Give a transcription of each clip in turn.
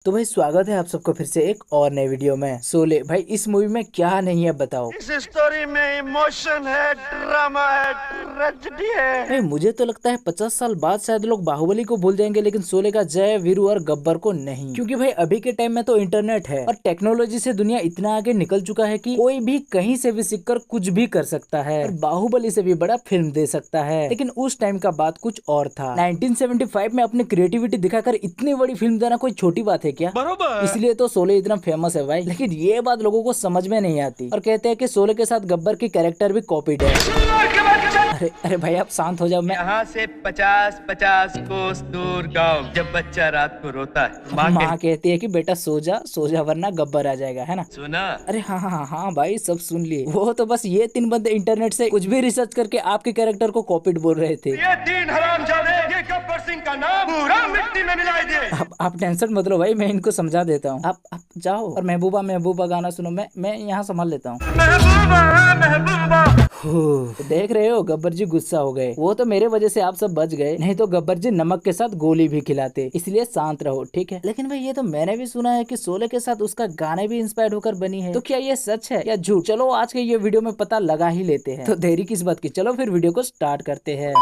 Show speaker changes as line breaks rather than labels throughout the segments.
तो भाई स्वागत है आप सबको फिर से एक और नए वीडियो में। शोले भाई इस मूवी में क्या नहीं है बताओ।
इस स्टोरी में इमोशन है, ड्रामा है, ट्रेजेडी है।
भाई मुझे तो लगता है 50 साल बाद शायद लोग बाहुबली को भूल जाएंगे, लेकिन शोले का जय, वीरू और गब्बर को नहीं। क्योंकि भाई अभी के टाइम में तो इंटरनेट है और टेक्नोलॉजी से दुनिया इतना आगे निकल चुका है कि कोई भी कहीं से भी सीखकर कुछ भी कर सकता है और बाहुबली से भी बड़ा फिल्म दे सकता है। लेकिन उस टाइम का बात कुछ और था। 1975 में अपनी क्रिएटिविटी दिखाकर इतनी बड़ी फिल्म देना कोई छोटी बात है क्या?
बरोबर।
इसलिए तो शोले इतना फेमस है भाई। लेकिन ये बात लोगों को समझ में नहीं आती और कहते हैं कि शोले के साथ गब्बर की कैरेक्टर भी कॉपीड है। अरे अरे भाई आप शांत हो जाओ। मैं
यहाँ से 50-50 कोस दूर गाँव, जब बच्चा रात को रोता है
माँ कहती है कि बेटा सो जा वरना गब्बर आ जाएगा, है ना?
सुना?
अरे हाँ हाँ हाँ भाई सब सुन लिए। वो तो बस ये 3 बंदे इंटरनेट से कुछ भी रिसर्च करके आपके कैरेक्टर को कॉपीड बोल रहे थे।
ये 3 हरामजादे ये गब्बर सिंह का नाम पूरा मिट्टी में मिला दे।
आप टेंशन मत लो भाई, मैं इनको समझा देता हूँ। आप जाओ और महबूबा महबूबा गाना सुनो, मैं यहाँ संभाल लेता हूँ।
महबूबा महबूबा।
तो देख रहे हो गब्बर जी गुस्सा हो गए। वो तो मेरे वजह से आप सब बच गए, नहीं तो गब्बर जी नमक के साथ गोली भी खिलाते। इसलिए शांत रहो, ठीक है? लेकिन भाई ये तो मैंने भी सुना है कि शोले के साथ उसका गाने भी इंस्पायर्ड होकर बनी है। तो क्या ये सच है या झूठ? चलो आज के ये वीडियो में पता लगा ही लेते हैं। तो देरी किस बात की, चलो फिर वीडियो को स्टार्ट करते हैं।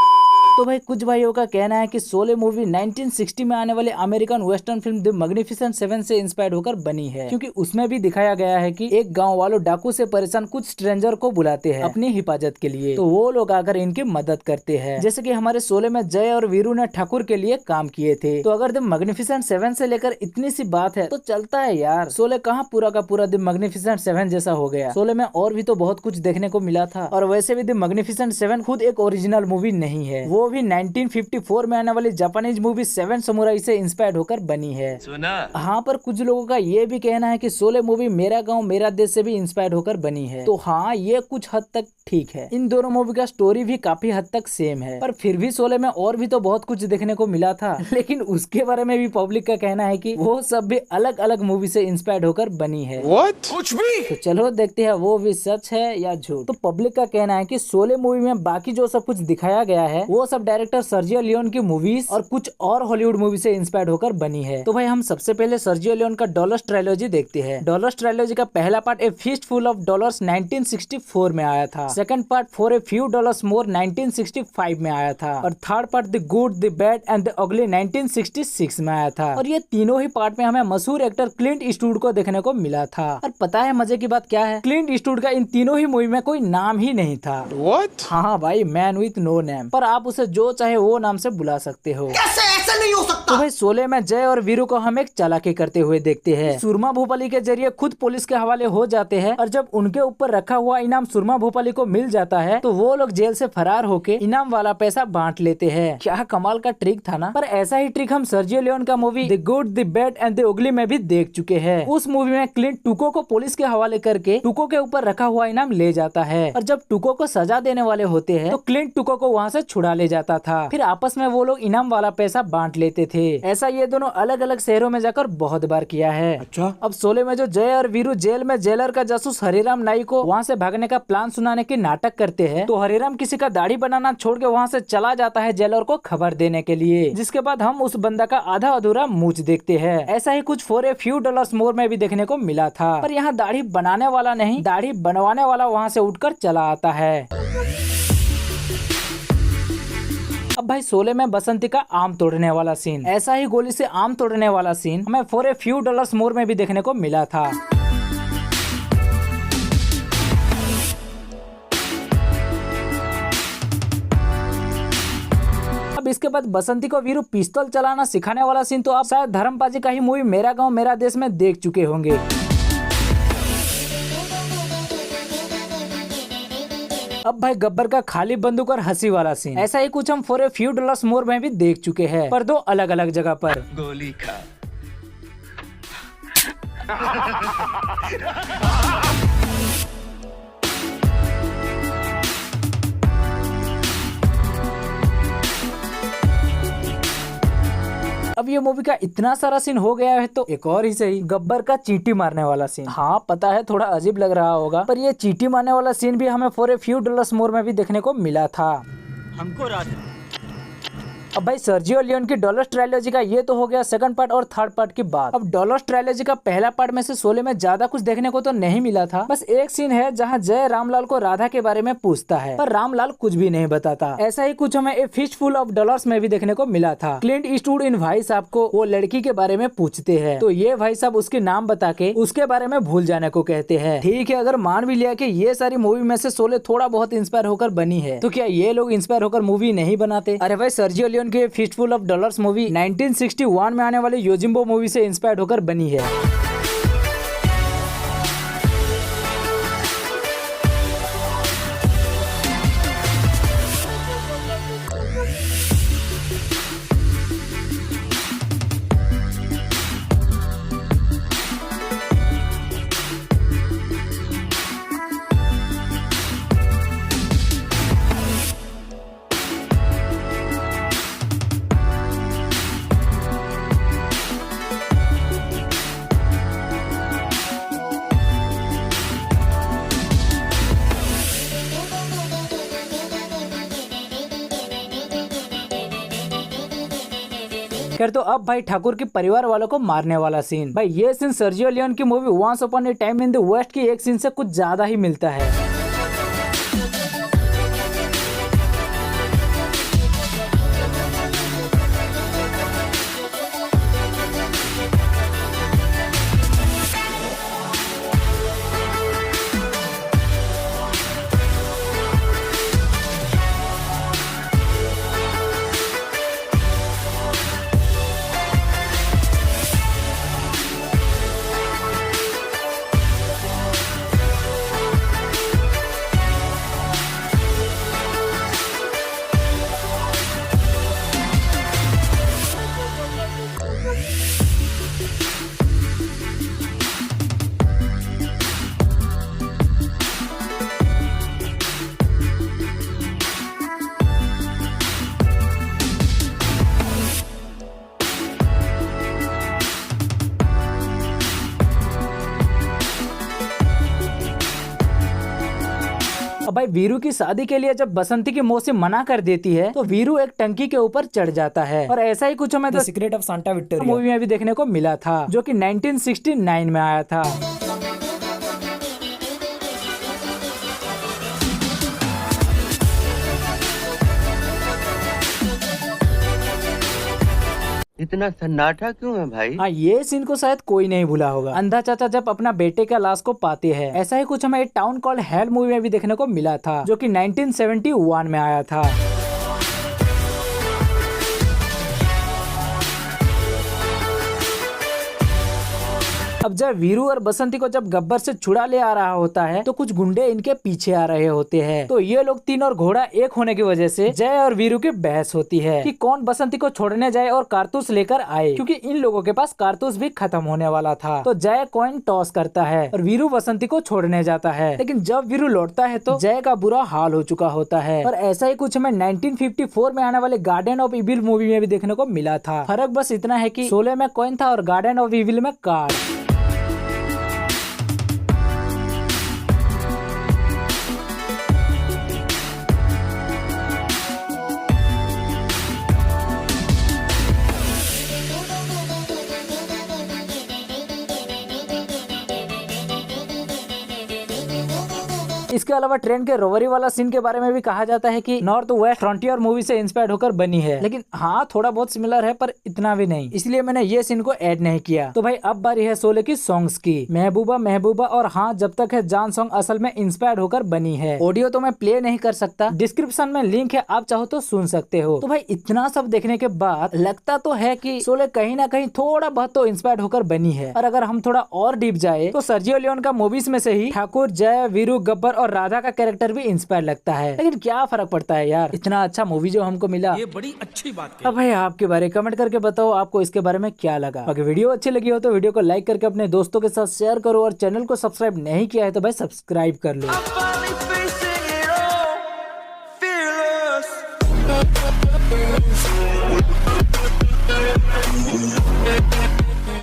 तो भाई कुछ भाइयों का कहना है कि शोले मूवी 1960 में आने वाले American western film the magnificent seven से इंस्पायर्ड होकर बनी है। क्योंकि उसमें भी दिखाया गया है कि एक गांव वालों डाकू से परेशान कुछ स्ट्रेंजर को बुलाते हैं अपनी हिफाजत के लिए। तो वो लोग आकर इनकी मदद करते हैं, जैसे कि हमारे शोले में जय और वीरू ने ठाकुर के लिए काम किए थे। तो अगर द मैग्निफिसेंट सेवन से लेकर इतनी सी बात है तो चलता है यार। शोले कहाँ पूरा का पूरा द मैग्निफिसेंट सेवन जैसा हो गया। शोले में और भी तो बहुत कुछ देखने को मिला था। और वैसे भी द मैग्निफिसेंट सेवन खुद एक ओरिजिनल मूवी नहीं है, वो भी 1954 में आने वाली जापानीज मूवी सेवन समुराई से इंस्पायर्ड होकर बनी है।
सुना?
हाँ, पर कुछ लोगों का ये भी कहना है कि शोले मूवी मेरा गांव मेरा देश से भी इंस्पायर्ड होकर बनी है। तो हाँ, ये कुछ हद तक ठीक है। इन दोनों मूवी का स्टोरी भी काफी हद तक सेम है, पर फिर भी शोले में और भी तो बहुत कुछ देखने को मिला था। लेकिन उसके बारे में भी पब्लिक का कहना है कि वो सब भी अलग अलग मूवी से इंस्पायर्ड होकर बनी है।
What? कुछ भी।
तो चलो देखते हैं वो भी सच है या झूठ। तो पब्लिक का कहना है कि शोले मूवी में बाकी जो सब कुछ दिखाया गया है वो सब डायरेक्टर सर्जियो लियोन की मूवीज और कुछ और हॉलीवुड मूवी से इंस्पायर्ड होकर बनी है। तो भाई हम सबसे पहले सर्जियो लियोन का डॉलर्स ट्रायलॉजी देखते हैं। डॉलर्स ट्रायलॉजी का पहला part A feast full of dollars 1964 में आया था। Second part for a few dollars more 1965 में आया था और third part the good the bad and the ugly 1966 में आया था। और ये तीनों ही पार्ट में हमें मशहूर एक्टर क्लिंट ईस्टवुड को देखने को मिला था। और पता है मजे की बात क्या है? क्लिंट ईस्टवुड का इन तीनों ही मूवी में कोई नाम ही नहीं था।
What?
हाँ भाई, मैन विथ नो नेम। पर आप उसे जो चाहे वो नाम से बुला सकते हो।
कैसे? ऐसा नहीं हो सकता।
तो भाई शोले में जय और वीरू को हम एक चालाकी करते हुए देखते हैं। सुरमा भोपाली के जरिए खुद पुलिस के हवाले हो जाते हैं और जब उनके ऊपर रखा हुआ इनाम सुरमा भोपाली को मिल जाता है तो वो लोग जेल से फरार होके इनाम वाला पैसा बांट लेते हैं। क्या कमाल का ट्रिक था ना। पर ऐसा ही ट्रिक हम सर्जियो लियोन का movie the good the bad and the ugly में भी देख चुके हैं। उस मूवी में क्लिंट टुको को पुलिस के हवाले करके टुको के ऊपर रखा हुआ इनाम ले जाता है और जब टुको को सजा देने वाले होते हैं तो क्लिंट टुको को वहाँ से छुड़ा ले जाता था। फिर आपस में वो लोग इनाम वाला पैसा बांट लेते थे। ऐसा ये दोनों अलग अलग शहरों में जाकर बहुत बार किया है।
अच्छा।
अब शोले में जो जय और वीरू जेल में जेलर का जासूस हरिराम नाई को वहाँ से भागने का प्लान सुनाने की नाटक करते हैं तो हरिराम किसी का दाढ़ी बनाना छोड़ के वहाँ से चला जाता है जेलर को खबर देने के लिए, जिसके बाद हम उस बंदा का आधा अधूरा मूंछ देखते हैं। ऐसा ही कुछ for a few dollars more में भी देखने को मिला था, पर यहाँ दाढ़ी बनाने वाला नहीं, दाढ़ी बनवाने वाला वहाँ से उठकर चला आता है। अब भाई शोले में बसंती का आम तोड़ने वाला सीन, ऐसा ही गोली से आम तोड़ने वाला सीन हमें for a few dollars more में भी देखने को मिला था। अब इसके बाद बसंती को वीरू पिस्तौल चलाना सिखाने वाला सीन तो आप शायद धर्मपाजी का ही मूवी मेरा गांव मेरा देश में देख चुके होंगे। अब भाई गब्बर का खाली बंदूक और हंसी वाला सीन, ऐसा ही कुछ हम for a few dollars more में भी देख चुके हैं, पर दो अलग अलग जगह पर।
गोली खा।
अब ये मूवी का इतना सारा सीन हो गया है तो एक और ही सही, गब्बर का चींटी मारने वाला सीन। हाँ पता है थोड़ा अजीब लग रहा होगा, पर ये चींटी मारने वाला सीन भी हमें for a few dollars more में भी देखने को मिला था।
हमको रात
अब भाई सर्जियो लियोन की डॉलर्स ट्रायलॉजी का ये तो हो गया सेकंड पार्ट और थर्ड पार्ट की बात। अब डॉलर्स ट्रायलॉजी का पहला पार्ट में से शोले में ज्यादा कुछ देखने को तो नहीं मिला था। बस एक सीन है जहाँ जय रामलाल को राधा के बारे में पूछता है, पर रामलाल कुछ भी नहीं बताता। ऐसा ही कुछ हमें ए फिशफुल ऑफ डॉलर्स में भी देखने को मिला था। क्लिंट ईस्टवुड इन भाई साहब को वो लड़की के बारे में पूछते हैं, तो ये भाई साहब उसके नाम बता के उसके बारे में भूल जाने को कहते हैं। ठीक है, अगर मान भी लिया कि ये सारी मूवी में से शोले थोड़ा बहुत इंस्पायर होकर बनी है, तो क्या ये लोग इंस्पायर होकर मूवी नहीं बनाते? अरे भाई सर्जियो लियोन की फिशफुल ऑफ डॉलर्स मूवी 1961 में आने वाली योजिम्बो मूवी से इंस्पायर्ड होकर बनी है। खैर तो अब भाई ठाकुर के परिवार वालों को मारने वाला सीन, भाई ये सीन सर्जियो लियोन की movie once upon a time in the west की एक सीन से कुछ ज्यादा ही मिलता है। अब भाई वीरू की शादी के लिए जब बसंती की मौसी मना कर देती है, तो वीरू एक टंकी के ऊपर चढ़ जाता है। और ऐसा ही कुछ हमें the secret of Santa Victoria movie में भी देखने को मिला था, जो कि 1969 में आया था।
इतना सन्नाटा क्यों है भाई?
हाँ, ये सीन को शायद कोई नहीं भूला होगा। अंधा चाचा जब अपना बेटे का लाश को पाते हैं, ऐसा ही कुछ हमें टाउन कॉल्ड हेल मूवी में भी देखने को मिला था, जो कि 1971 में आया था। अब जब वीरू और बसंती को जब गब्बर से छुड़ा ले आ रहा होता है, तो कुछ गुंडे इनके पीछे आ रहे होते हैं। तो ये लोग तीन और घोड़ा एक होने की वजह से जय और वीरू की बहस होती है कि कौन बसंती को छोड़ने जाए और कारतूस लेकर आए, क्योंकि इन लोगों के पास कारतूस भी खत्म होने वाला था। तो जय कॉइन टॉस करता है और वीरू बसंती को छोड़ने जाता है, लेकिन जब वीरू लौटता है तो जय का बुरा हाल हो चुका होता है। और ऐसा ही कुछ हमें 1954 में आने वाले गार्डन ऑफ इविल मूवी में भी देखने को मिला था। फर्क बस इतना है कि शोले में कॉइन था और गार्डन ऑफ इविल में कार्ड। इसके अलावा ट्रेन के रोवरी वाला सीन के बारे में भी कहा जाता है कि नॉर्थ वेस्ट फ्रंटियर मूवी से इंस्पायर्ड होकर बनी है, लेकिन हाँ थोड़ा बहुत सिमिलर है पर इतना भी नहीं, इसलिए मैंने ये सीन को ऐड नहीं किया। तो भाई अब बारी है शोले की सॉन्ग्स की। महबूबा महबूबा और हाँ जब तक है जान सॉन्ग असल में इंस्पायर्ड होकर बनी है। ऑडियो तो मैं प्ले नहीं कर सकता, डिस्क्रिप्शन में लिंक है, आप चाहो तो सुन सकते हो। तो भाई इतना सब देखने के बाद लगता तो है कि शोले कहीं ना कहीं थोड़ा बहुत तो इंस्पायर्ड होकर बनी है। और अगर हम थोड़ा और डीप जाए तो सर्जियो लियोन का मूवीज में से ही ठाकुर, जय, वीरू, गब्बर और राधा का कैरेक्टर भी इंस्पायर लगता है। लेकिन क्या फर्क पड़ता है यार, इतना अच्छा मूवी जो हमको मिला, ये बड़ी अच्छी बात है। अब भाई आपके बारे कमेंट करके बताओ आपको इसके बारे में क्या लगा। अगर वीडियो अच्छी लगी हो तो वीडियो को लाइक करके अपने दोस्तों के साथ शेयर करो, और चैनल को सब्सक्राइब नहीं किया है तो भाई सब्सक्राइब कर लो।